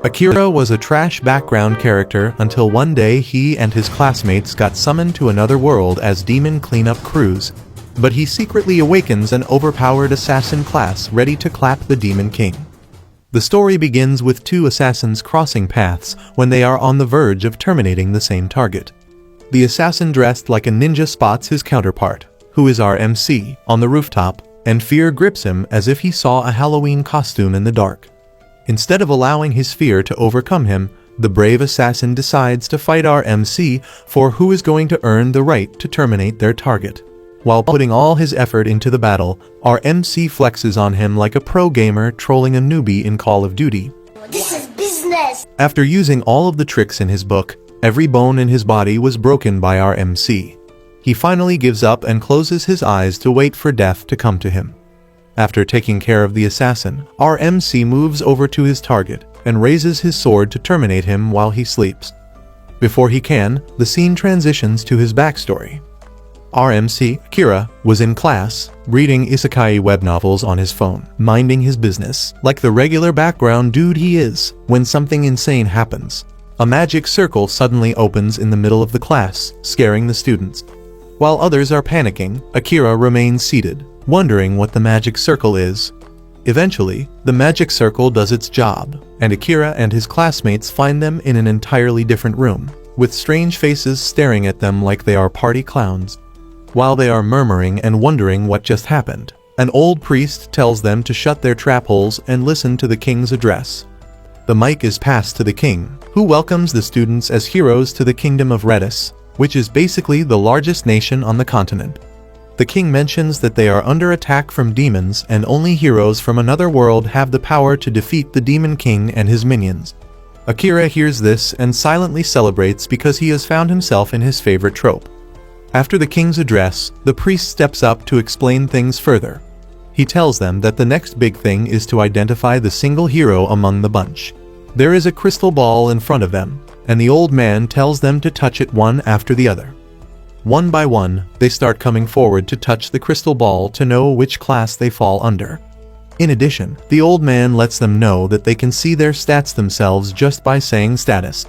Akira was a trash background character until one day he and his classmates got summoned to another world as demon cleanup crews, but he secretly awakens an overpowered assassin class ready to clap the Demon King. The story begins with two assassins crossing paths when they are on the verge of terminating the same target. The assassin dressed like a ninja spots his counterpart, who is our MC, on the rooftop, and fear grips him as if he saw a Halloween costume in the dark. Instead of allowing his fear to overcome him, the brave assassin decides to fight our MC for who is going to earn the right to terminate their target. While putting all his effort into the battle, our MC flexes on him like a pro gamer trolling a newbie in Call of Duty. This is business! After using all of the tricks in his book, every bone in his body was broken by our MC. He finally gives up and closes his eyes to wait for death to come to him. After taking care of the assassin, our MC moves over to his target and raises his sword to terminate him while he sleeps. Before he can, the scene transitions to his backstory. Our MC, Akira, was in class, reading isekai web novels on his phone, minding his business, like the regular background dude he is, when something insane happens. A magic circle suddenly opens in the middle of the class, scaring the students. While others are panicking, Akira remains seated, wondering what the magic circle is. Eventually, the magic circle does its job, and Akira and his classmates find them in an entirely different room, with strange faces staring at them like they are party clowns. While they are murmuring and wondering what just happened, an old priest tells them to shut their trap holes and listen to the king's address. The mic is passed to the king, who welcomes the students as heroes to the kingdom of Redis, which is basically the largest nation on the continent. The king mentions that they are under attack from demons and only heroes from another world have the power to defeat the Demon King and his minions. Akira hears this and silently celebrates because he has found himself in his favorite trope. After the king's address, the priest steps up to explain things further. He tells them that the next big thing is to identify the single hero among the bunch. There is a crystal ball in front of them, and the old man tells them to touch it one after the other. One by one, they start coming forward to touch the crystal ball to know which class they fall under. In addition, the old man lets them know that they can see their stats themselves just by saying status.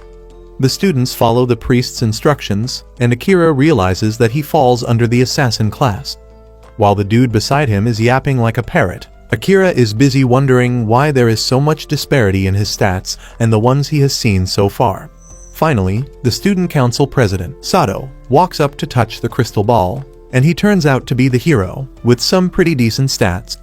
The students follow the priest's instructions, and Akira realizes that he falls under the assassin class. While the dude beside him is yapping like a parrot, Akira is busy wondering why there is so much disparity in his stats and the ones he has seen so far. Finally, the student council president, Sato, walks up to touch the crystal ball, and he turns out to be the hero, with some pretty decent stats.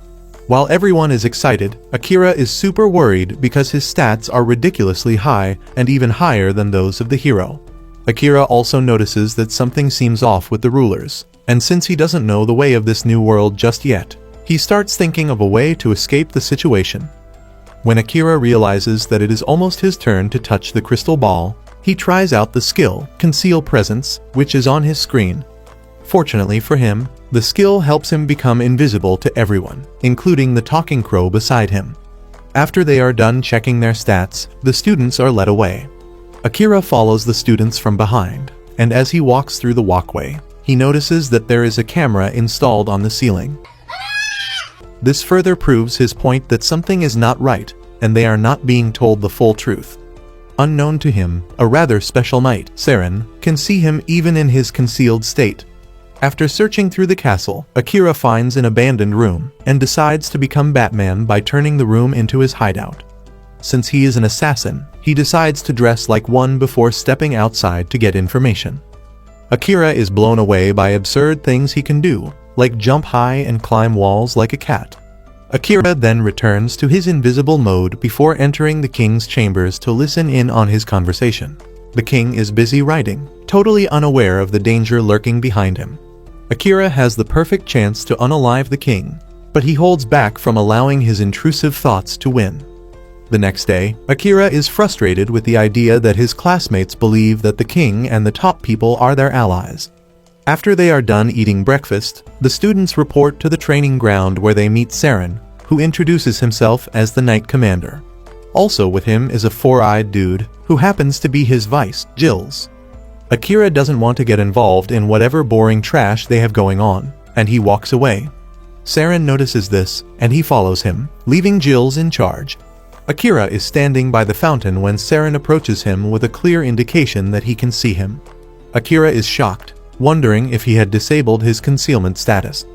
While everyone is excited, Akira is super worried because his stats are ridiculously high and even higher than those of the hero. Akira also notices that something seems off with the rulers, and since he doesn't know the way of this new world just yet, he starts thinking of a way to escape the situation. When Akira realizes that it is almost his turn to touch the crystal ball, he tries out the skill, Conceal Presence, which is on his screen. Fortunately for him, the skill helps him become invisible to everyone, including the talking crow beside him. After they are done checking their stats, the students are led away. Akira follows the students from behind, and as he walks through the walkway, he notices that there is a camera installed on the ceiling. This further proves his point that something is not right, and they are not being told the full truth. Unknown to him, a rather special knight, Saren, can see him even in his concealed state. After searching through the castle, Akira finds an abandoned room and decides to become Batman by turning the room into his hideout. Since he is an assassin, he decides to dress like one before stepping outside to get information. Akira is blown away by absurd things he can do, like jump high and climb walls like a cat. Akira then returns to his invisible mode before entering the king's chambers to listen in on his conversation. The king is busy writing, totally unaware of the danger lurking behind him. Akira has the perfect chance to unalive the king, but he holds back from allowing his intrusive thoughts to win. The next day, Akira is frustrated with the idea that his classmates believe that the king and the top people are their allies. After they are done eating breakfast, the students report to the training ground where they meet Saren, who introduces himself as the Knight Commander. Also with him is a four-eyed dude, who happens to be his vice, Jills. Akira doesn't want to get involved in whatever boring trash they have going on, and he walks away. Saren notices this, and he follows him, leaving Jills in charge. Akira is standing by the fountain when Saren approaches him with a clear indication that he can see him. Akira is shocked, wondering if he had disabled his concealment status.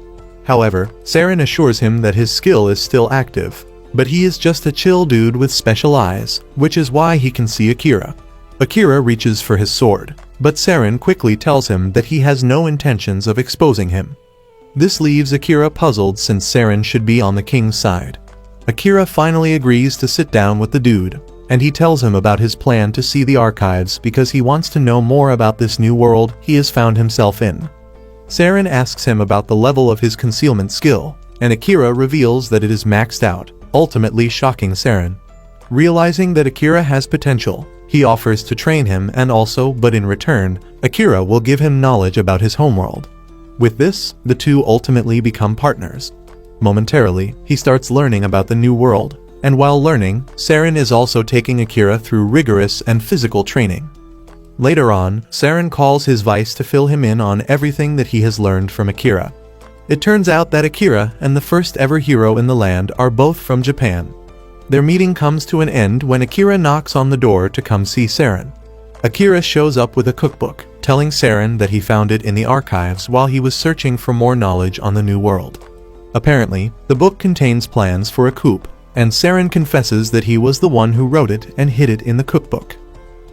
However, Saren assures him that his skill is still active, but he is just a chill dude with special eyes, which is why he can see Akira. Akira reaches for his sword, but Saren quickly tells him that he has no intentions of exposing him. This leaves Akira puzzled since Saren should be on the king's side. Akira finally agrees to sit down with the dude, and he tells him about his plan to see the archives because he wants to know more about this new world he has found himself in. Saren asks him about the level of his concealment skill, and Akira reveals that it is maxed out, ultimately shocking Saren. Realizing that Akira has potential, he offers to train him but in return, Akira will give him knowledge about his homeworld. With this, the two ultimately become partners. Momentarily, he starts learning about the new world, and while learning, Saren is also taking Akira through rigorous and physical training. Later on, Saren calls his vice to fill him in on everything that he has learned from Akira. It turns out that Akira and the first ever hero in the land are both from Japan. Their meeting comes to an end when Akira knocks on the door to come see Saren. Akira shows up with a cookbook, telling Saren that he found it in the archives while he was searching for more knowledge on the new world. Apparently, the book contains plans for a coup, and Saren confesses that he was the one who wrote it and hid it in the cookbook.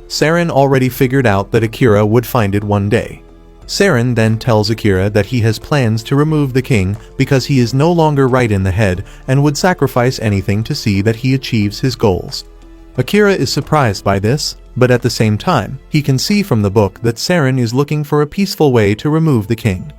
Saren already figured out that Akira would find it one day. Saren then tells Akira that he has plans to remove the king because he is no longer right in the head and would sacrifice anything to see that he achieves his goals. Akira is surprised by this, but at the same time, he can see from the book that Saren is looking for a peaceful way to remove the king.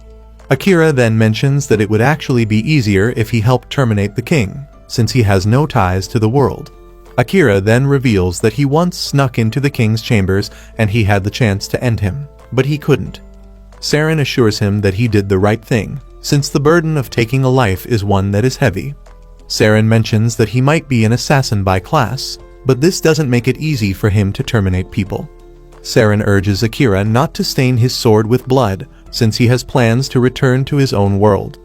Akira then mentions that it would actually be easier if he helped terminate the king, since he has no ties to the world. Akira then reveals that he once snuck into the king's chambers and he had the chance to end him, but he couldn't. Saren assures him that he did the right thing, since the burden of taking a life is one that is heavy. Saren mentions that he might be an assassin by class, but this doesn't make it easy for him to terminate people. Saren urges Akira not to stain his sword with blood, since he has plans to return to his own world.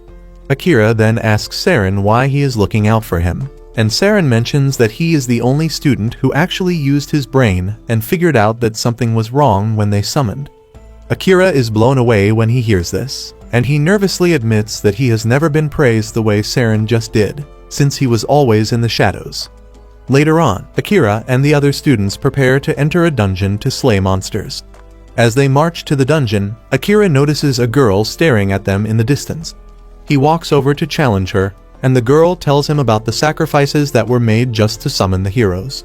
Akira then asks Saren why he is looking out for him, and Saren mentions that he is the only student who actually used his brain and figured out that something was wrong when they summoned. Akira is blown away when he hears this, and he nervously admits that he has never been praised the way Saren just did, since he was always in the shadows. Later on, Akira and the other students prepare to enter a dungeon to slay monsters. As they march to the dungeon, Akira notices a girl staring at them in the distance. He walks over to challenge her, and the girl tells him about the sacrifices that were made just to summon the heroes.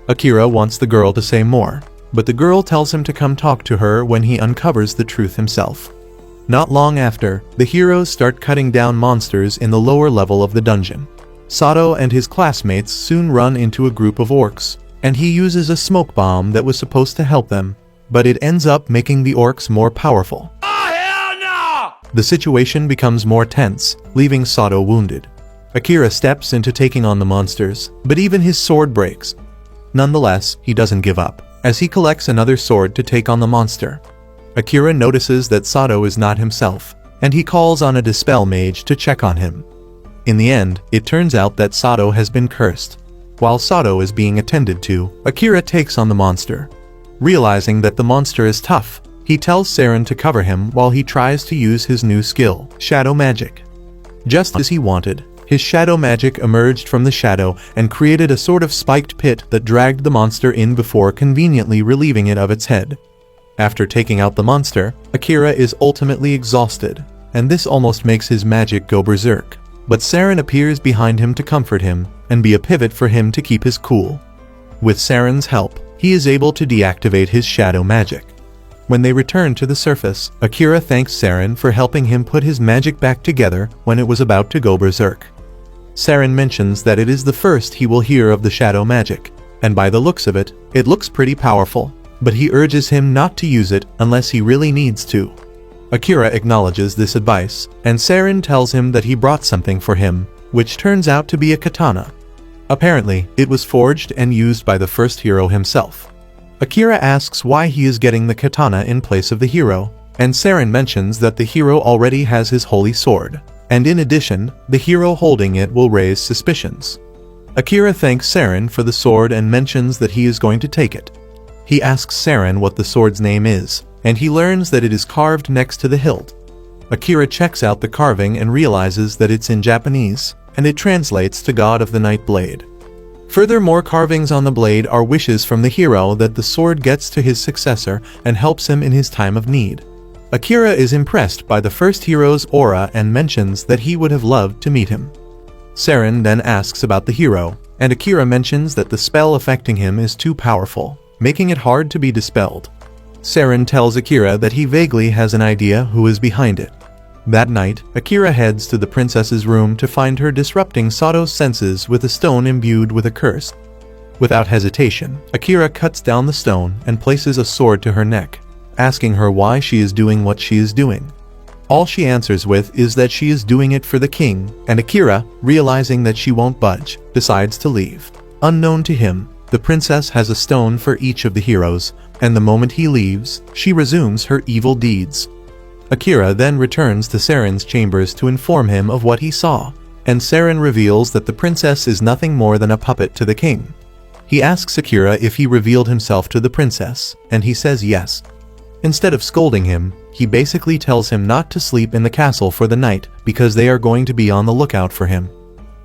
Akira wants the girl to say more, but the girl tells him to come talk to her when he uncovers the truth himself. Not long after, the heroes start cutting down monsters in the lower level of the dungeon. Sato and his classmates soon run into a group of orcs, and he uses a smoke bomb that was supposed to help them, but it ends up making the orcs more powerful. Oh, hell no! The situation becomes more tense, leaving Sato wounded. Akira steps into taking on the monsters, but even his sword breaks. Nonetheless, he doesn't give up, as he collects another sword to take on the monster. Akira notices that Sato is not himself, and he calls on a dispel mage to check on him. In the end, it turns out that Sato has been cursed. While Sato is being attended to, Akira takes on the monster. Realizing that the monster is tough, he tells Saren to cover him while he tries to use his new skill, shadow magic. Just as he wanted, his shadow magic emerged from the shadow and created a sort of spiked pit that dragged the monster in before conveniently relieving it of its head. After taking out the monster, Akira is ultimately exhausted, and this almost makes his magic go berserk. But Saren appears behind him to comfort him and be a pivot for him to keep his cool. With Saren's help, he is able to deactivate his shadow magic. When they return to the surface, Akira thanks Saren for helping him put his magic back together when it was about to go berserk. Saren mentions that it is the first he will hear of the shadow magic, and by the looks of it, it looks pretty powerful, but he urges him not to use it unless he really needs to. Akira acknowledges this advice, and Saren tells him that he brought something for him, which turns out to be a katana. Apparently, it was forged and used by the first hero himself. Akira asks why he is getting the katana in place of the hero, and Saren mentions that the hero already has his holy sword, and in addition, the hero holding it will raise suspicions. Akira thanks Saren for the sword and mentions that he is going to take it. He asks Saren what the sword's name is, and he learns that it is carved next to the hilt. Akira checks out the carving and realizes that it's in Japanese, and it translates to God of the Night Blade. Furthermore, carvings on the blade are wishes from the hero that the sword gets to his successor and helps him in his time of need. Akira is impressed by the first hero's aura and mentions that he would have loved to meet him. Saren then asks about the hero, and Akira mentions that the spell affecting him is too powerful, making it hard to be dispelled. Saren tells Akira that he vaguely has an idea who is behind it. That night, Akira heads to the princess's room to find her disrupting Sato's senses with a stone imbued with a curse. Without hesitation, Akira cuts down the stone and places a sword to her neck, asking her why she is doing what she is doing. All she answers with is that she is doing it for the king, and Akira, realizing that she won't budge, decides to leave. Unknown to him, the princess has a stone for each of the heroes, and the moment he leaves, she resumes her evil deeds. Akira then returns to Saren's chambers to inform him of what he saw, and Saren reveals that the princess is nothing more than a puppet to the king. He asks Akira if he revealed himself to the princess, and he says yes. Instead of scolding him, he basically tells him not to sleep in the castle for the night because they are going to be on the lookout for him.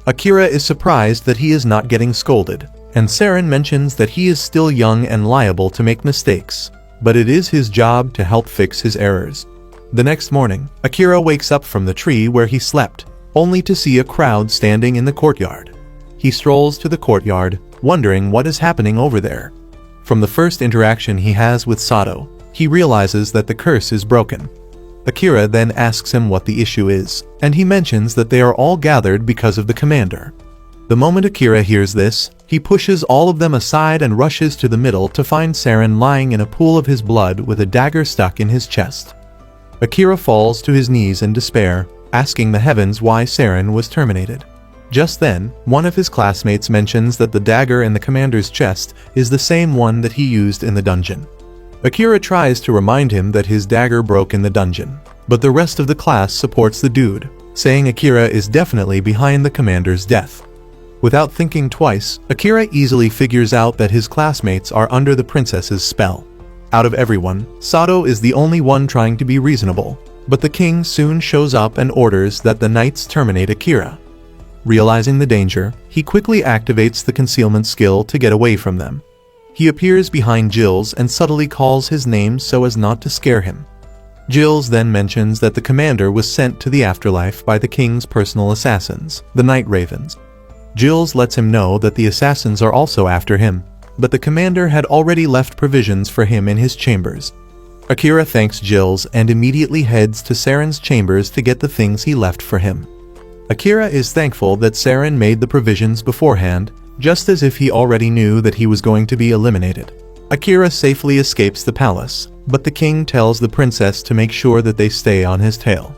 Akira is surprised that he is not getting scolded, and Saren mentions that he is still young and liable to make mistakes, but it is his job to help fix his errors. The next morning, Akira wakes up from the tree where he slept, only to see a crowd standing in the courtyard. He strolls to the courtyard, wondering what is happening over there. From the first interaction he has with Sato, he realizes that the curse is broken. Akira then asks him what the issue is, and he mentions that they are all gathered because of the commander. The moment Akira hears this, he pushes all of them aside and rushes to the middle to find Saren lying in a pool of his blood with a dagger stuck in his chest. Akira falls to his knees in despair, asking the heavens why Saren was terminated. Just then, one of his classmates mentions that the dagger in the commander's chest is the same one that he used in the dungeon. Akira tries to remind him that his dagger broke in the dungeon, but the rest of the class supports the dude, saying Akira is definitely behind the commander's death. Without thinking twice, Akira easily figures out that his classmates are under the princess's spell. Out of everyone, Sato is the only one trying to be reasonable, but the king soon shows up and orders that the knights terminate Akira. Realizing the danger, he quickly activates the concealment skill to get away from them. He appears behind Jills and subtly calls his name so as not to scare him. Jills then mentions that the commander was sent to the afterlife by the king's personal assassins, the Night Ravens. Jills lets him know that the assassins are also after him, but the commander had already left provisions for him in his chambers. Akira thanks Jills and immediately heads to Saren's chambers to get the things he left for him. Akira is thankful that Saren made the provisions beforehand, just as if he already knew that he was going to be eliminated. Akira safely escapes the palace, but the king tells the princess to make sure that they stay on his tail.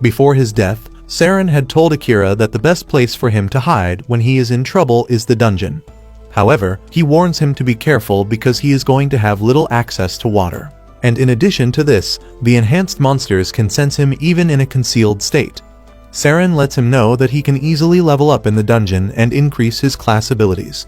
Before his death, Saren had told Akira that the best place for him to hide when he is in trouble is the dungeon. However, he warns him to be careful because he is going to have little access to water. And in addition to this, the enhanced monsters can sense him even in a concealed state. Saren lets him know that he can easily level up in the dungeon and increase his class abilities.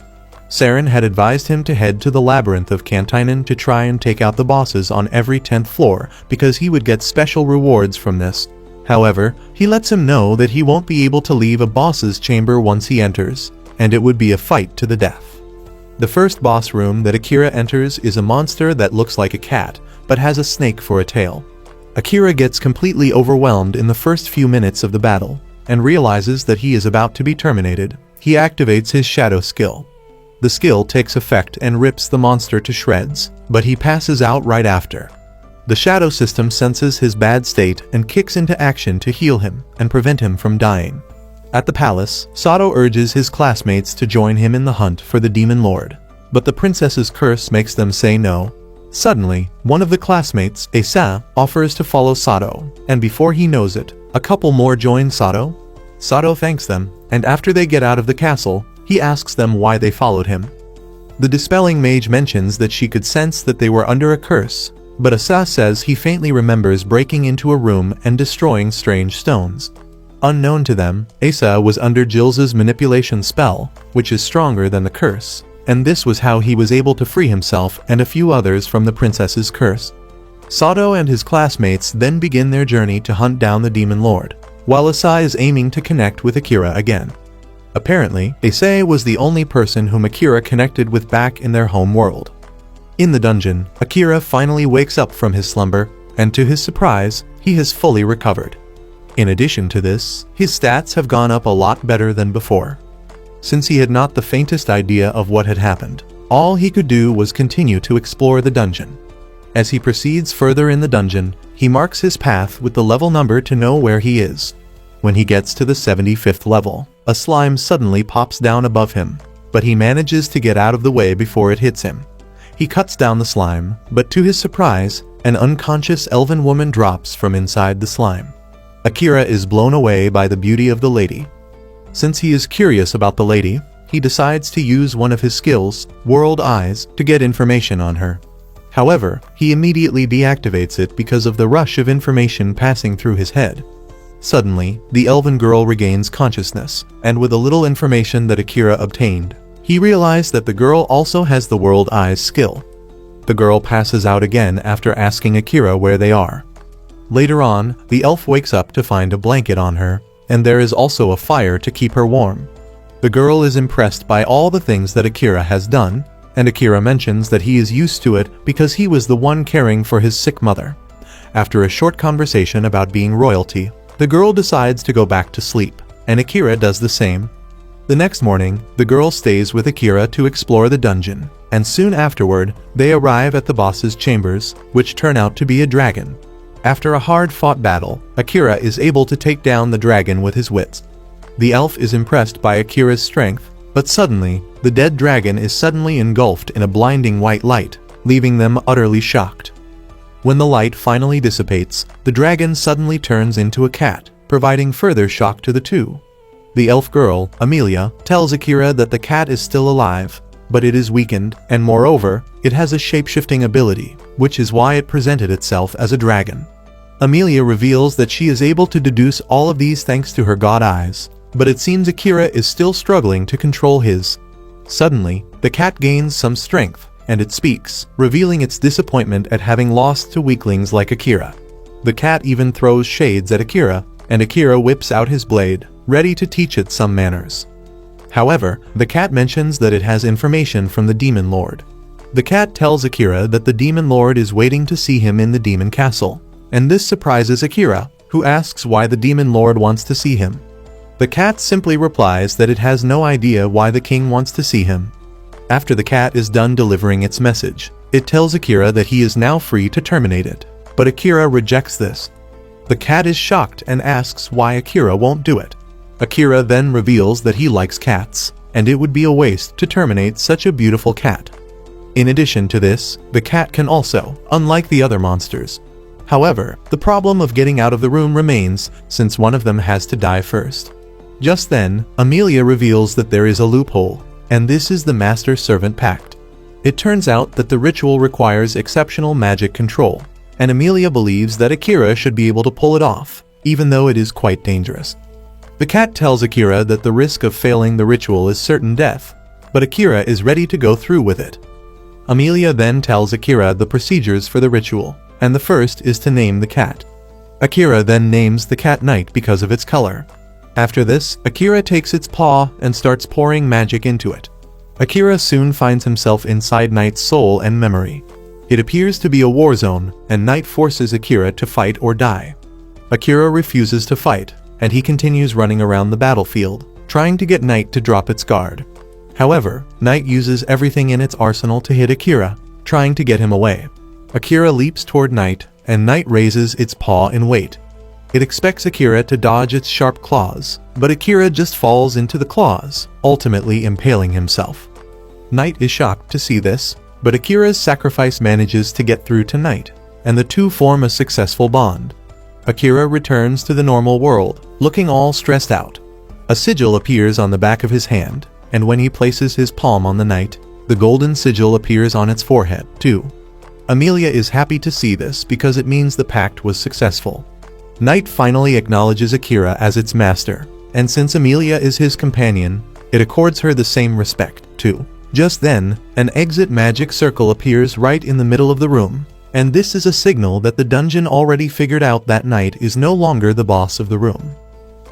Saren had advised him to head to the labyrinth of Cantinen to try and take out the bosses on every 10th floor because he would get special rewards from this. However, he lets him know that he won't be able to leave a boss's chamber once he enters, and it would be a fight to the death. The first boss room that Akira enters is a monster that looks like a cat, but has a snake for a tail. Akira gets completely overwhelmed in the first few minutes of the battle, and realizes that he is about to be terminated. He activates his shadow skill. The skill takes effect and rips the monster to shreds, but he passes out right after. The shadow system senses his bad state and kicks into action to heal him and prevent him from dying. At the palace, Sato urges his classmates to join him in the hunt for the Demon Lord, but the princess's curse makes them say no. Suddenly, one of the classmates, Asa, offers to follow Sato, and before he knows it, a couple more join Sato. Sato thanks them, and after they get out of the castle, he asks them why they followed him. The Dispelling Mage mentions that she could sense that they were under a curse, but Asa says he faintly remembers breaking into a room and destroying strange stones. Unknown to them, Asa was under Jill's manipulation spell, which is stronger than the curse, and this was how he was able to free himself and a few others from the princess's curse. Sato and his classmates then begin their journey to hunt down the Demon Lord, while Asa is aiming to connect with Akira again. Apparently, Asa was the only person whom Akira connected with back in their home world. In the dungeon, Akira finally wakes up from his slumber, and to his surprise, he has fully recovered. In addition to this, his stats have gone up a lot better than before. Since he had not the faintest idea of what had happened, all he could do was continue to explore the dungeon. As he proceeds further in the dungeon, he marks his path with the level number to know where he is. When he gets to the 75th level, a slime suddenly pops down above him, but he manages to get out of the way before it hits him. He cuts down the slime, but to his surprise, an unconscious elven woman drops from inside the slime. Akira is blown away by the beauty of the lady. Since he is curious about the lady, he decides to use one of his skills, World Eyes, to get information on her. However, he immediately deactivates it because of the rush of information passing through his head. Suddenly, the elven girl regains consciousness, and with a little information that Akira obtained, he realized that the girl also has the World Eyes skill. The girl passes out again after asking Akira where they are. Later on, the elf wakes up to find a blanket on her, and there is also a fire to keep her warm. The girl is impressed by all the things that Akira has done, and Akira mentions that he is used to it because he was the one caring for his sick mother. After a short conversation about being royalty, the girl decides to go back to sleep, and Akira does the same. The next morning, the girl stays with Akira to explore the dungeon, and soon afterward, they arrive at the boss's chambers, which turn out to be a dragon. After a hard-fought battle, Akira is able to take down the dragon with his wits. The elf is impressed by Akira's strength, but suddenly, the dead dragon is suddenly engulfed in a blinding white light, leaving them utterly shocked. When the light finally dissipates, the dragon suddenly turns into a cat, providing further shock to the two. The elf girl, Amelia, tells Akira that the cat is still alive, but it is weakened, and moreover, it has a shape-shifting ability, which is why it presented itself as a dragon. Amelia reveals that she is able to deduce all of these thanks to her god eyes, but it seems Akira is still struggling to control his. Suddenly, the cat gains some strength, and it speaks, revealing its disappointment at having lost to weaklings like Akira. The cat even throws shades at Akira, and Akira whips out his blade, ready to teach it some manners. However, the cat mentions that it has information from the Demon Lord. The cat tells Akira that the Demon Lord is waiting to see him in the Demon Castle, and this surprises Akira, who asks why the Demon Lord wants to see him. The cat simply replies that it has no idea why the king wants to see him. After the cat is done delivering its message, it tells Akira that he is now free to terminate it, but Akira rejects this. The cat is shocked and asks why Akira won't do it. Akira then reveals that he likes cats, and it would be a waste to terminate such a beautiful cat. In addition to this, the cat can also, unlike the other monsters. However, the problem of getting out of the room remains, since one of them has to die first. Just then, Amelia reveals that there is a loophole, and this is the Master-Servant Pact. It turns out that the ritual requires exceptional magic control, and Amelia believes that Akira should be able to pull it off, even though it is quite dangerous. The cat tells Akira that the risk of failing the ritual is certain death, but Akira is ready to go through with it. Amelia then tells Akira the procedures for the ritual, and the first is to name the cat. Akira then names the cat Knight because of its color. After this, Akira takes its paw and starts pouring magic into it. Akira soon finds himself inside Knight's soul and memory. It appears to be a war zone, and Knight forces Akira to fight or die. Akira refuses to fight, and he continues running around the battlefield, trying to get Knight to drop its guard. However, Knight uses everything in its arsenal to hit Akira, trying to get him away. Akira leaps toward Knight, and Knight raises its paw in weight. It expects Akira to dodge its sharp claws, but Akira just falls into the claws, ultimately impaling himself. Knight is shocked to see this, but Akira's sacrifice manages to get through to Knight, and the two form a successful bond. Akira returns to the normal world, looking all stressed out. A sigil appears on the back of his hand, and when he places his palm on the Knight, the golden sigil appears on its forehead, too. Amelia is happy to see this because it means the pact was successful. Knight finally acknowledges Akira as its master, and since Emilia is his companion, it accords her the same respect, too. Just then, an exit magic circle appears right in the middle of the room, and this is a signal that the dungeon already figured out that Knight is no longer the boss of the room.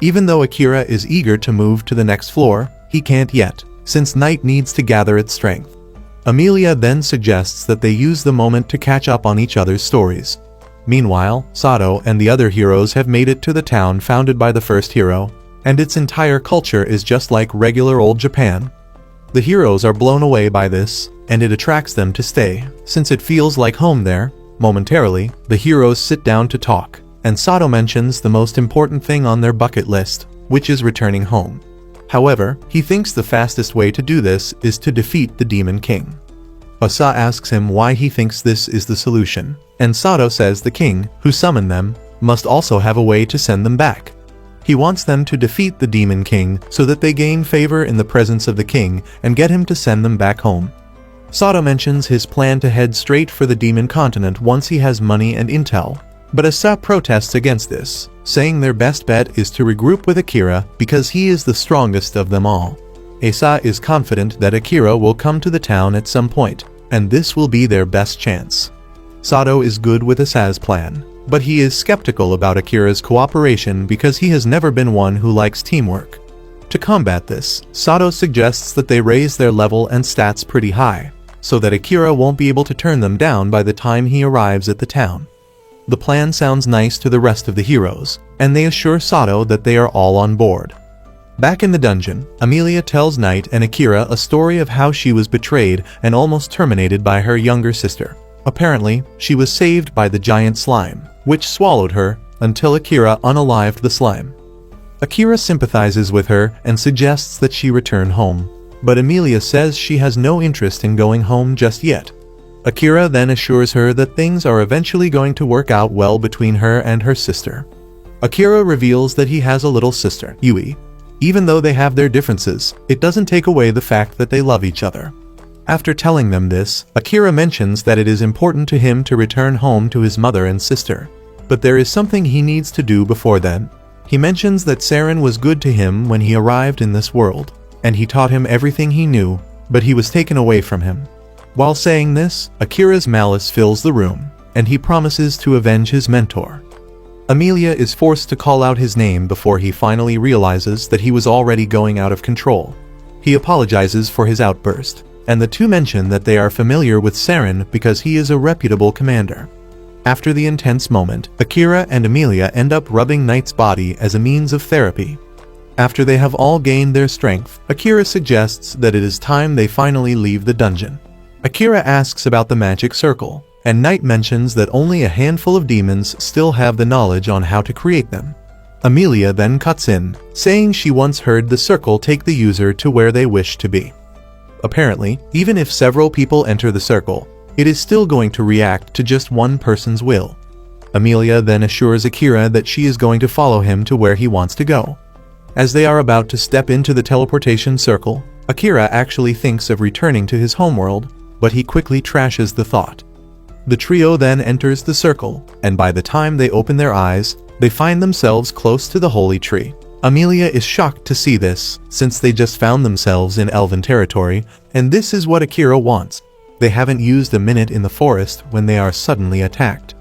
Even though Akira is eager to move to the next floor, he can't yet, since Knight needs to gather its strength. Emilia then suggests that they use the moment to catch up on each other's stories. Meanwhile, Sato and the other heroes have made it to the town founded by the first hero, and its entire culture is just like regular old Japan. The heroes are blown away by this, and it attracts them to stay, since it feels like home there. Momentarily, the heroes sit down to talk, and Sato mentions the most important thing on their bucket list, which is returning home. However, he thinks the fastest way to do this is to defeat the Demon King. Asa asks him why he thinks this is the solution, and Sato says the king, who summoned them, must also have a way to send them back. He wants them to defeat the Demon King so that they gain favor in the presence of the king and get him to send them back home. Sato mentions his plan to head straight for the Demon Continent once he has money and intel, but Asa protests against this, saying their best bet is to regroup with Akira because he is the strongest of them all. Asa is confident that Akira will come to the town at some point, and this will be their best chance. Sato is good with Asa's plan, but he is skeptical about Akira's cooperation because he has never been one who likes teamwork. To combat this, Sato suggests that they raise their level and stats pretty high, so that Akira won't be able to turn them down by the time he arrives at the town. The plan sounds nice to the rest of the heroes, and they assure Sato that they are all on board. Back in the dungeon, Emilia tells Knight and Akira a story of how she was betrayed and almost terminated by her younger sister. Apparently, she was saved by the giant slime, which swallowed her until Akira unalived the slime. Akira sympathizes with her and suggests that she return home, but Emilia says she has no interest in going home just yet. Akira then assures her that things are eventually going to work out well between her and her sister. Akira reveals that he has a little sister, Yui. Even though they have their differences, it doesn't take away the fact that they love each other. After telling them this, Akira mentions that it is important to him to return home to his mother and sister, but there is something he needs to do before then. He mentions that Saren was good to him when he arrived in this world, and he taught him everything he knew, but he was taken away from him. While saying this, Akira's malice fills the room, and he promises to avenge his mentor. Emilia is forced to call out his name before he finally realizes that he was already going out of control. He apologizes for his outburst, and the two mention that they are familiar with Saren because he is a reputable commander. After the intense moment, Akira and Emilia end up rubbing Knight's body as a means of therapy. After they have all gained their strength, Akira suggests that it is time they finally leave the dungeon. Akira asks about the magic circle, and Knight mentions that only a handful of demons still have the knowledge on how to create them. Emilia then cuts in, saying she once heard the circle take the user to where they wish to be. Apparently, even if several people enter the circle, it is still going to react to just one person's will. Emilia then assures Akira that she is going to follow him to where he wants to go. As they are about to step into the teleportation circle, Akira actually thinks of returning to his homeworld, but he quickly trashes the thought. The trio then enters the circle, and by the time they open their eyes, they find themselves close to the holy tree. Emilia is shocked to see this, since they just found themselves in elven territory, and this is what Akira wants. They haven't used a minute in the forest when they are suddenly attacked.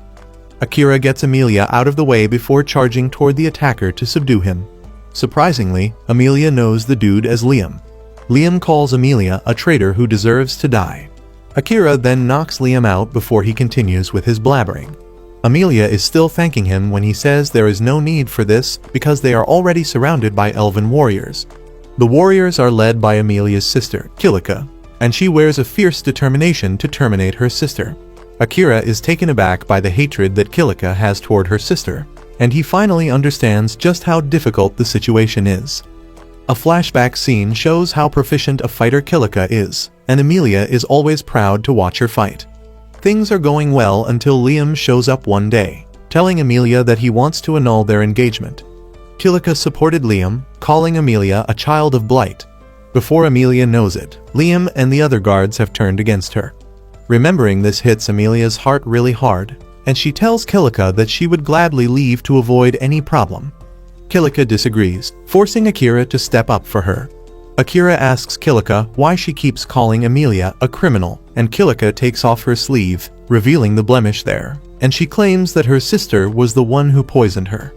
Akira gets Emilia out of the way before charging toward the attacker to subdue him. Surprisingly, Emilia knows the dude as Liam. Liam calls Emilia a traitor who deserves to die. Akira then knocks Liam out before he continues with his blabbering. Emilia is still thanking him when he says there is no need for this because they are already surrounded by elven warriors. The warriors are led by Emilia's sister, Kilika, and she wears a fierce determination to terminate her sister. Akira is taken aback by the hatred that Kilika has toward her sister, and he finally understands just how difficult the situation is. A flashback scene shows how proficient a fighter Kilika is, and Emilia is always proud to watch her fight. Things are going well until Liam shows up one day, telling Emilia that he wants to annul their engagement. Kilika supported Liam, calling Emilia a child of blight. Before Emilia knows it, Liam and the other guards have turned against her. Remembering this hits Emilia's heart really hard, and she tells Kilika that she would gladly leave to avoid any problem. Kilika disagrees, forcing Akira to step up for her. Akira asks Kilika why she keeps calling Emilia a criminal, and Kilika takes off her sleeve, revealing the blemish there, and she claims that her sister was the one who poisoned her.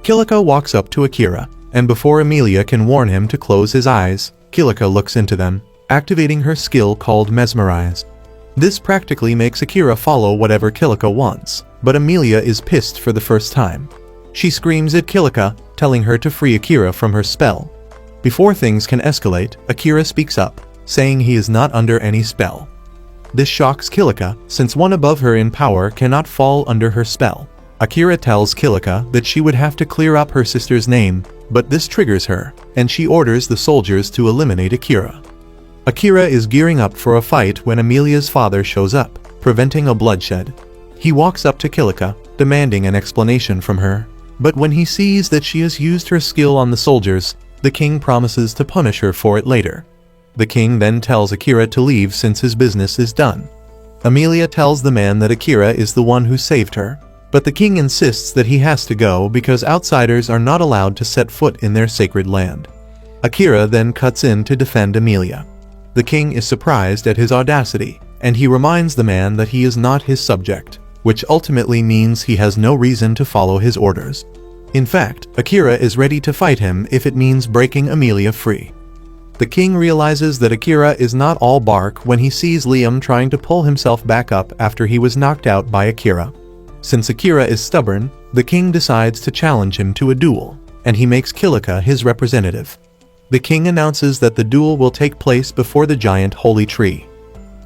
Kilika walks up to Akira, and before Emilia can warn him to close his eyes, Kilika looks into them, activating her skill called Mesmerize. This practically makes Akira follow whatever Kilika wants, but Emilia is pissed for the first time. She screams at Kilika, telling her to free Akira from her spell. Before things can escalate, Akira speaks up, saying he is not under any spell. This shocks Kilika, since one above her in power cannot fall under her spell. Akira tells Kilika that she would have to clear up her sister's name, but this triggers her, and she orders the soldiers to eliminate Akira. Akira is gearing up for a fight when Emilia's father shows up, preventing a bloodshed. He walks up to Kilika, demanding an explanation from her, but when he sees that she has used her skill on the soldiers, the king promises to punish her for it later. The king then tells Akira to leave since his business is done. Emilia tells the man that Akira is the one who saved her, but the king insists that he has to go because outsiders are not allowed to set foot in their sacred land. Akira then cuts in to defend Emilia. The king is surprised at his audacity, and he reminds the man that he is not his subject, which ultimately means he has no reason to follow his orders. In fact, Akira is ready to fight him if it means breaking Emilia free. The king realizes that Akira is not all bark when he sees Liam trying to pull himself back up after he was knocked out by Akira. Since Akira is stubborn, the king decides to challenge him to a duel, and he makes Kilika his representative. The king announces that the duel will take place before the giant holy tree.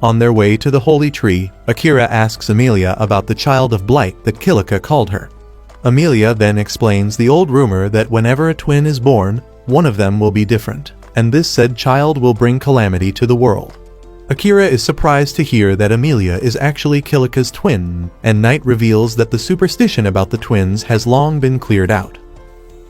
On their way to the holy tree, Akira asks Emilia about the child of blight that Kilika called her. Emilia then explains the old rumor that whenever a twin is born, one of them will be different, and this said child will bring calamity to the world. Akira is surprised to hear that Emilia is actually Kilika's twin, and Night reveals that the superstition about the twins has long been cleared out.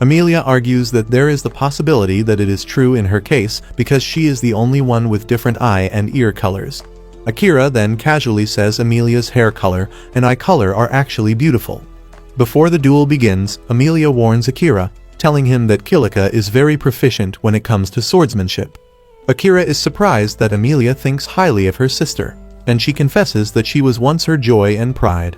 Emilia argues that there is the possibility that it is true in her case because she is the only one with different eye and ear colors. Akira then casually says Emilia's hair color and eye color are actually beautiful. Before the duel begins, Emilia warns Akira, telling him that Kilika is very proficient when it comes to swordsmanship. Akira is surprised that Emilia thinks highly of her sister, and she confesses that she was once her joy and pride.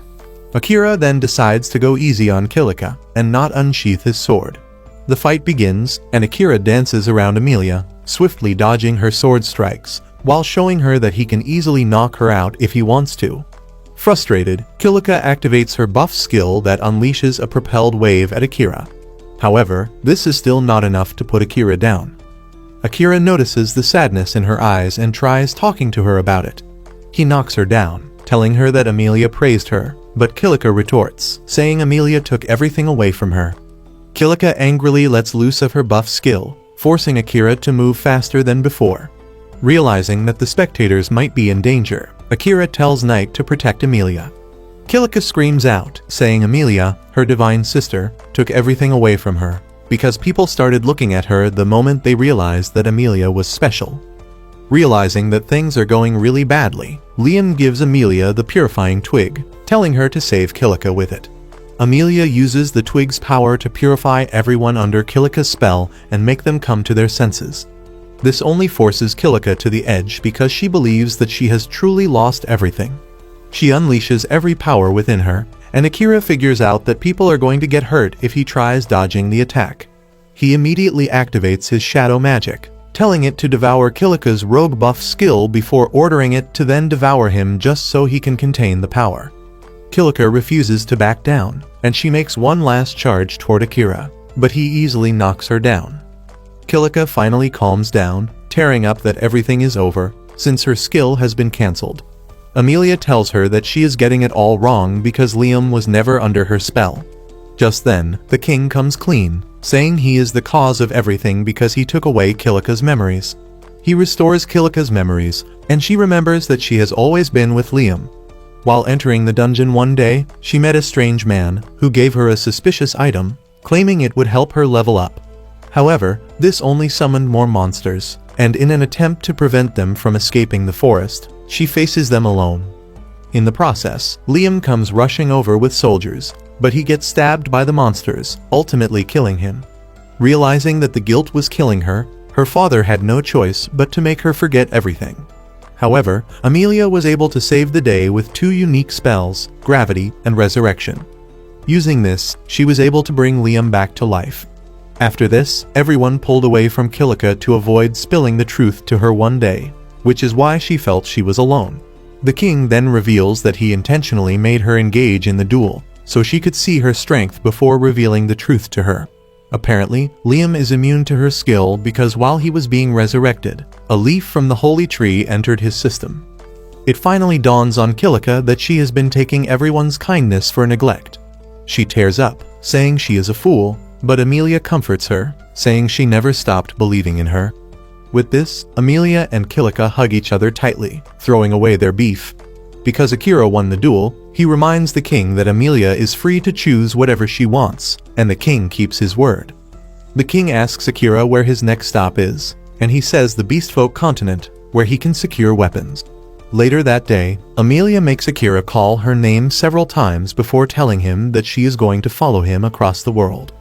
Akira then decides to go easy on Kilika and not unsheath his sword. The fight begins, and Akira dances around Emilia, swiftly dodging her sword strikes, while showing her that he can easily knock her out if he wants to. Frustrated, Kilika activates her buff skill that unleashes a propelled wave at Akira. However, this is still not enough to put Akira down. Akira notices the sadness in her eyes and tries talking to her about it. He knocks her down, telling her that Emilia praised her, but Kilika retorts, saying Emilia took everything away from her. Kilika angrily lets loose of her buff skill, forcing Akira to move faster than before. Realizing that the spectators might be in danger, Akira tells Night to protect Emilia. Kilika screams out, saying Emilia, her divine sister, took everything away from her, because people started looking at her the moment they realized that Emilia was special. Realizing that things are going really badly, Liam gives Emilia the purifying twig, telling her to save Kilika with it. Emilia uses the twig's power to purify everyone under Kilika's spell and make them come to their senses. This only forces Kilika to the edge because she believes that she has truly lost everything. She unleashes every power within her, and Akira figures out that people are going to get hurt if he tries dodging the attack. He immediately activates his shadow magic, telling it to devour Kilika's rogue buff skill before ordering it to then devour him just so he can contain the power. Kilika refuses to back down, and she makes one last charge toward Akira, but he easily knocks her down. Kilika finally calms down, tearing up that everything is over, since her skill has been cancelled. Emilia tells her that she is getting it all wrong because Liam was never under her spell. Just then, the king comes clean, saying he is the cause of everything because he took away Kilika's memories. He restores Kilika's memories, and she remembers that she has always been with Liam. While entering the dungeon one day, she met a strange man who gave her a suspicious item, claiming it would help her level up. However, this only summoned more monsters, and in an attempt to prevent them from escaping the forest, she faces them alone. In the process, Liam comes rushing over with soldiers, but he gets stabbed by the monsters, ultimately killing him. Realizing that the guilt was killing her, her father had no choice but to make her forget everything. However, Amelia was able to save the day with 2 unique spells, Gravity and Resurrection. Using this, she was able to bring Liam back to life. After this, everyone pulled away from Kilika to avoid spilling the truth to her one day, which is why she felt she was alone. The king then reveals that he intentionally made her engage in the duel, so she could see her strength before revealing the truth to her. Apparently, Liam is immune to her skill because while he was being resurrected, a leaf from the holy tree entered his system. It finally dawns on Kilika that she has been taking everyone's kindness for neglect. She tears up, saying she is a fool, but Amelia comforts her, saying she never stopped believing in her. With this, Amelia and Kilika hug each other tightly, throwing away their beef. Because Akira won the duel, he reminds the king that Amelia is free to choose whatever she wants, and the king keeps his word. The king asks Akira where his next stop is, and he says the Beastfolk continent, where he can secure weapons. Later that day, Amelia makes Akira call her name several times before telling him that she is going to follow him across the world.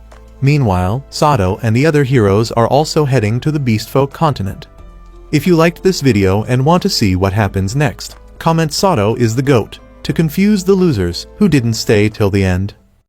Meanwhile, Sato and the other heroes are also heading to the Beastfolk continent. If you liked this video and want to see what happens next, comment Sato is the GOAT to confuse the losers who didn't stay till the end.